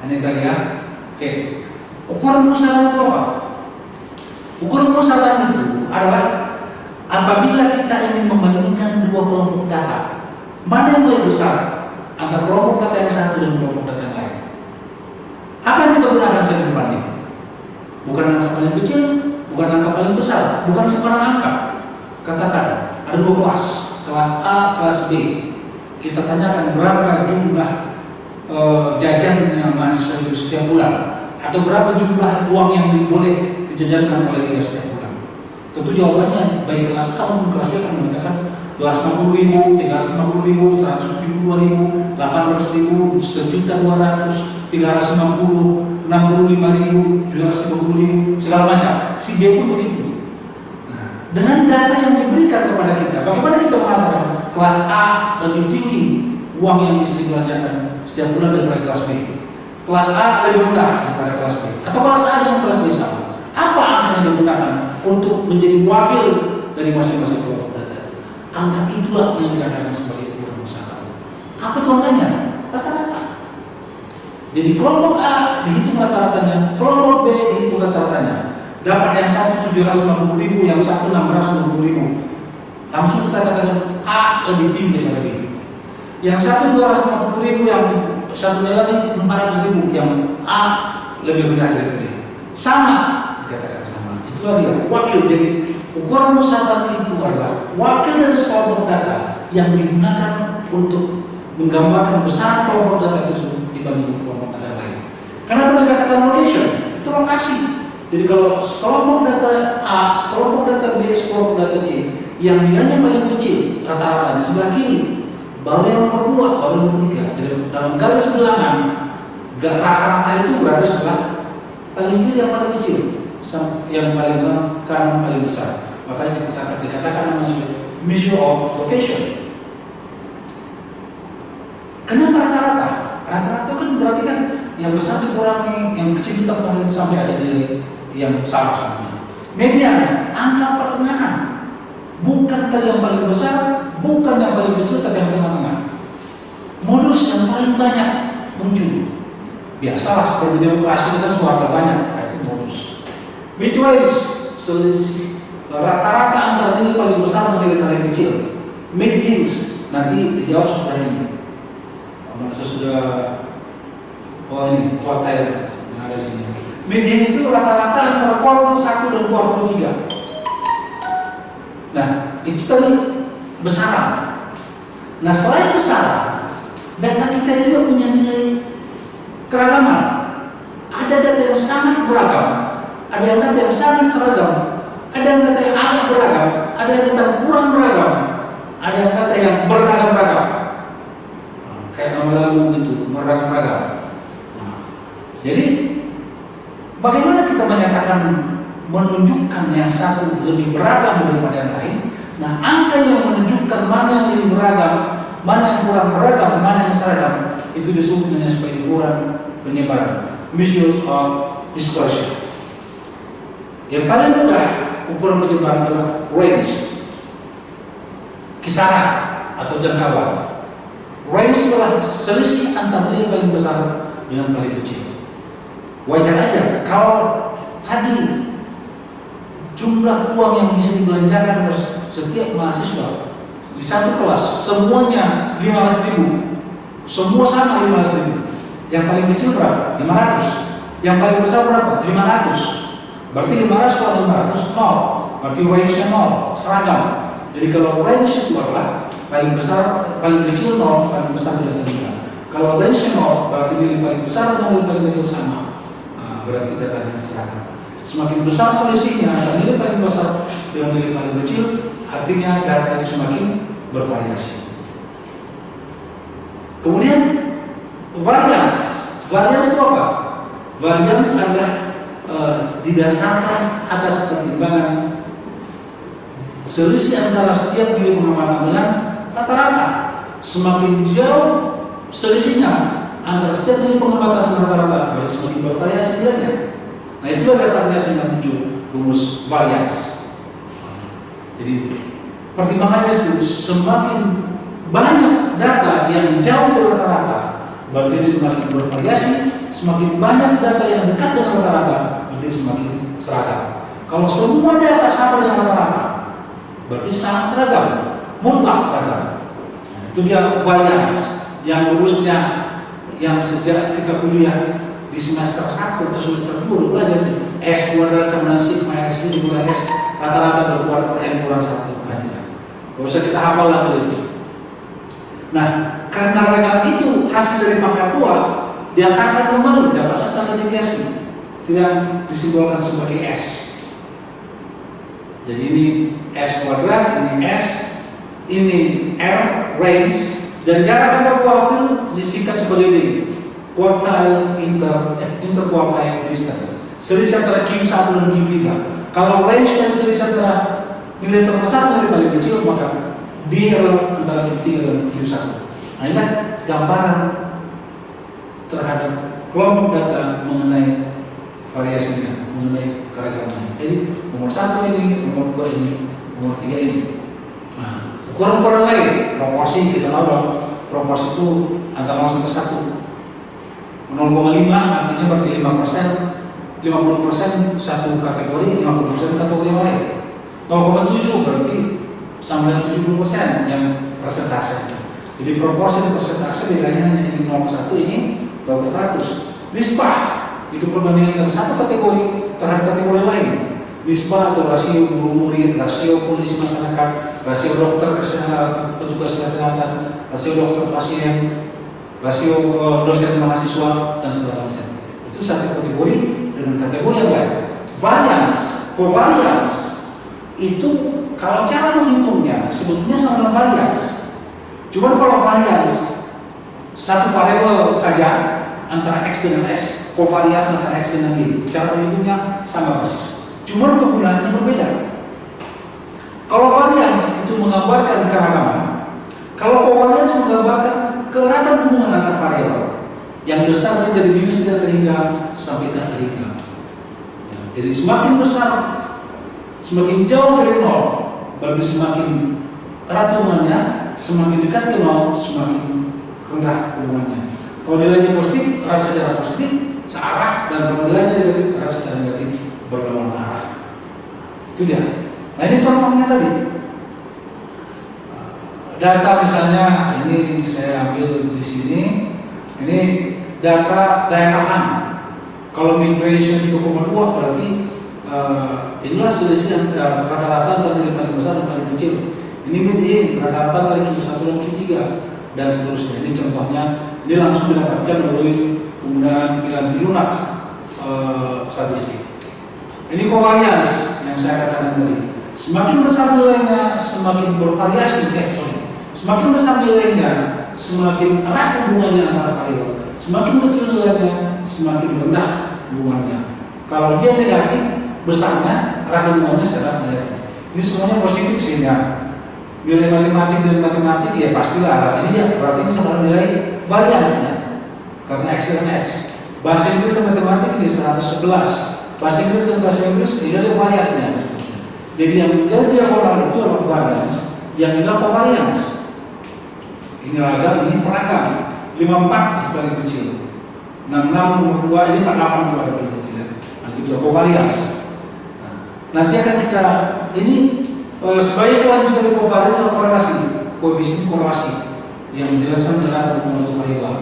Ini tadi ya. Oke. Ukuran pemusatan itu apa? Ukuran pemusatan itu adalah apabila kita ingin membandingkan 2 kelompok data, mana yang lebih besar antara kelompok data yang satu dan kelompok data yang lain. Apa yang kita gunakan saat berbanding? Bukan angka paling kecil, bukan angka paling besar, bukan sebarang angka. Katakan ada 2 kelas, kelas A, kelas B. Kita tanyakan berapa jumlah jajan yang mahasiswa itu setiap bulan, atau berapa jumlah uang yang boleh dijajankan oleh dia setiap bulan. Tentu jawabannya baik kelas A maupun kelas B akan mengatakan 250.000, 350.000, 172.000, 800.000, 1.200.000, 350, 65.000, 750.000, segala macam. Si B pun begitu. Nah, dengan data yang diberikan kepada kita, bagaimana kita mengatakan kelas A lebih tinggi uang yang bisa dibelanjakan setiap bulan daripada kelas B? Kelas A lebih rendah daripada kelas B, atau kelas A dengan kelas B sama? Apa angka yang digunakan untuk menjadi wakil dari masing-masing kelompok data? Angka itulah yang dikatakan sebagai ukuran pemusatan. Apa itu angkanya? Rata-rata. Jadi kelompok A dihitung rata-ratanya, kelompok B dihitung rata-ratanya. Dapat yang satu 750.000, yang satu 620.000. Langsung kita katakan A lebih tinggi daripada B. Yang satu 250.000, yang satunya lagi 400.000, yang A lebih rendah daripada B. sama, dikatakan sama. Itulah dia wakil. Jadi ukuran musyawarah itu adalah wakil dari sekelompok data yang digunakan untuk menggambarkan besar kelompok data tersebut dibanding kelompok data lain. Kenapa dikatakan location? Itu lokasi. Jadi kalau sekelompok data A, sekelompok data B, sekelompok data C yang nilainya paling kecil rata-rata di sebelah kiri, baru yang nomor 2, baru yang nomor 3. Jadi dalam garis bilangan rata-rata itu berada sebelah paling kiri yang paling kecil, yang paling kanan paling besar. Makanya dikatakan namanya measure of location. Kenapa rata-rata? Rata-rata kan berarti kan yang besar dikurangi, yang kecil ditambahin sampai ada nilai yang sama sebenarnya. Median, angka pertengahan, bukan tadi yang paling besar, bukan yang paling kecil, tapi yang tengah-tengah. Modus yang paling banyak muncul. Biasalah seperti demokrasi kan suara terbanyak, itu modus. Which ways? Selisih rata-rata antara nilai paling besar dan nilai paling kecil. Mid-range, nanti dijawab sesudah ini. Sesudah ini kuartil yang ada di sini. Mid-range itu rata-rata antara kuartil 1 dan kuartil 3. Nah, itu tadi besaran. Nah, selain besaran, data kita juga punya nilai keragaman. Ada data yang sangat beragam, ada yang data yang sangat seragam, ada yang data yang agak beragam, ada yang data yang kurang beragam, ada yang data yang beragam-ragam. Kayak nama lagu itu, beragam-ragam. Jadi, bagaimana kita menyatakan menunjukkan yang satu lebih beragam daripada yang lain? Nah, angka yang menunjukkan mana yang lebih beragam, mana yang kurang beragam, mana yang seragam, itu disebut dengan sebagai ukuran penyebaran, measures of dispersion. Yang paling mudah ukuran penyebaran adalah range, kisaran atau jangkauan. Range adalah selisih antara nilai paling besar dengan paling kecil. Wajar aja kalau tadi jumlah uang yang bisa dibelanjakan setiap mahasiswa di satu kelas semuanya 500.000, semua sama 500.000. Yang paling kecil berapa? 500. Yang paling besar berapa? 500. Berarti 500 kalau 500 nol. Berarti range-nya nol, seragam. Jadi kalau range itu adalah paling besar, paling kecil nol, paling besar tidak terlihat. Kalau range-nya nol, berarti nilai paling besar dan nilai paling kecil sama. Berarti datanya seragam. Semakin besar selisihnya antara nilai paling besar dengan nilai paling kecil, artinya data itu semakin bervariasi. Kemudian varians. Varians itu apa? Varians adalah didasarkan atas pertimbangan selisih antara setiap nilai pengamatan dengan rata-rata. Semakin jauh selisihnya antara setiap nilai pengamatan dengan rata-rata, berarti semakin bervariasi nilainya. Nah, itulah dasarnya 97 rumus varians. Jadi pertimbangannya itu semakin banyak data yang jauh dari rata-rata, berarti ini semakin bervariasi. Semakin banyak data yang dekat dengan rata-rata, berarti semakin seragam. Kalau semua data sama dengan rata-rata, berarti sangat seragam, mutlak seragam. Nah, itu dia varians yang rumusnya yang sejak kita kuliah di semester 1 atau semester 2 udah belajar itu S kuadrat sama sigma S dikurangi S rata-rata berkuadrat per N kurang 1. Nah, tidak. Gak usah kita hafal lagi itu. Nah, karena ragam itu hasil dari pangkat 2, diangkatkan kembali, dapatlah standar deviasi. Tidak disimbolkan sebagai S. Jadi ini S kuadrat, ini S, ini R, range, dan jarak antar kuartil disingkat sebagai D, quartile interquartile distance. Selisih antara Q1 dan Q3. Kalau range dan selisih antara nilai terbesar dan nilai paling kecil, maka D adalah antara Q3 dan Q1. Nah, inilah gambaran terhadap kelompok data mengenai variasinya, mengenai keragamannya. Jadi nomor 1 ini, nomor 2 ini, nomor 3 ini. Nah, ukuran-ukuran lain, proporsi kita tahu dong, proporsi itu antara 0 sampai 1. 0,5 artinya berarti 5%, 50% satu kategori, 50% kategori yang lain. 0,7 berarti sama dengan 70% yang persentase. Jadi proporsi dan persentase bedanya hanya 0,1 ini 0 ke 100. Nisbah Itu perbandingan dari satu kategori terhadap kategori lain. Nisbah atau rasio guru murid, rasio kondisi masyarakat, rasio dokter kesehatan, petugas kesehatan, rasio dokter pasien, rasio dosen mahasiswa, dan segala macam. Itu satu kategori dengan kategori yang lain. Variance, covariance itu kalau cara menghitungnya sebetulnya sama dengan variance. Cuma kalau variance satu variabel saja antara x dengan s, covariance antara x dengan y, cara menghitungnya sama persis. Cuma kegunaannya berbeda. Kalau variance itu menggambarkan keragaman, kalau covariance menggambarkan keratan hubungan antar variabel yang besarnya dari minus tidak terhingga sampai tak terhingga. Ya, jadi semakin besar, semakin jauh dari nol, berarti semakin erat hubungannya, semakin dekat ke nol, semakin rendah hubungannya. Kalau nilainya positif, erat secara positif, searah, dan kalau nilainya negatif, erat secara negatif, berlawanan arah. Itu dia. Nah ini contohnya tadi. Data misalnya ini saya ambil di sini. Ini data daerahan. Kalau migration 3,2 berarti inilah selisih rata-rata antara nilai paling besar dan paling kecil. Ini median rata-rata antara Q1 dan Q3 dan seterusnya. Ini contohnya. Ini langsung didapatkan melalui penggunaan pilihan lunak statistik. Ini covariance yang saya katakan tadi. Semakin besar nilainya, semakin bervariasi. Semakin besar nilainya, semakin erat hubungannya antara variabel. Semakin kecil nilainya, semakin rendah hubungannya. Kalau dia negatif, besarnya erat hubungannya secara negatif. Ini semuanya positif sehingga nilai matematik dan matematik ya pastilah arah ini ya. Berarti ini sama nilai variasinya. Karena x dan x. Bahasa Inggris dan matematik ini 111. Bahasa Inggris dan bahasa Inggris tidak ada variasinya. Jadi yang menjadi diagonal itu adalah variance, yang adalah covariance. Ini ragam, ini peragam. 54 itu paling kecil. 66, 62, ini 48 itu ada paling kecil. Nanti dia covariance. Nanti akan kita ini sebagai kelanjutan dari covariance atau korelasi, koefisien korelasi yang menjelaskan tentang hubungan variabel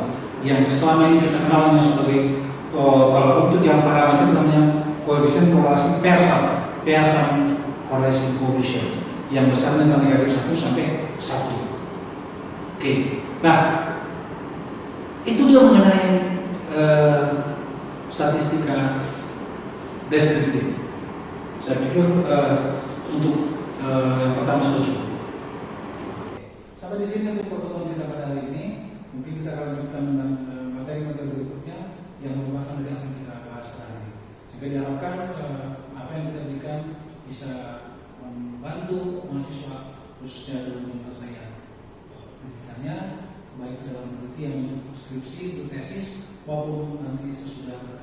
yang selama ini kita kenalnya sebagai kalau untuk yang parameter namanya koefisien korelasi Pearson correlation coefficient yang besarnya antara negatif 1 sampai 1. Oke. Nah, itu dia mengenai statistika deskriptif. Saya pikir untuk yang pertama sudah cukup. Sampai di sini untuk pertemuan kita pada hari ini. Mungkin kita akan lanjutkan dengan materi-materi berikutnya yang merupakan dari apa yang kita bahas pada hari ini. Sehingga diharapkan apa yang kita berikan bisa membantu mahasiswa khususnya dalam penyelesaian pendidikannya, baik dalam penelitian untuk skripsi, untuk tesis maupun nanti sesudah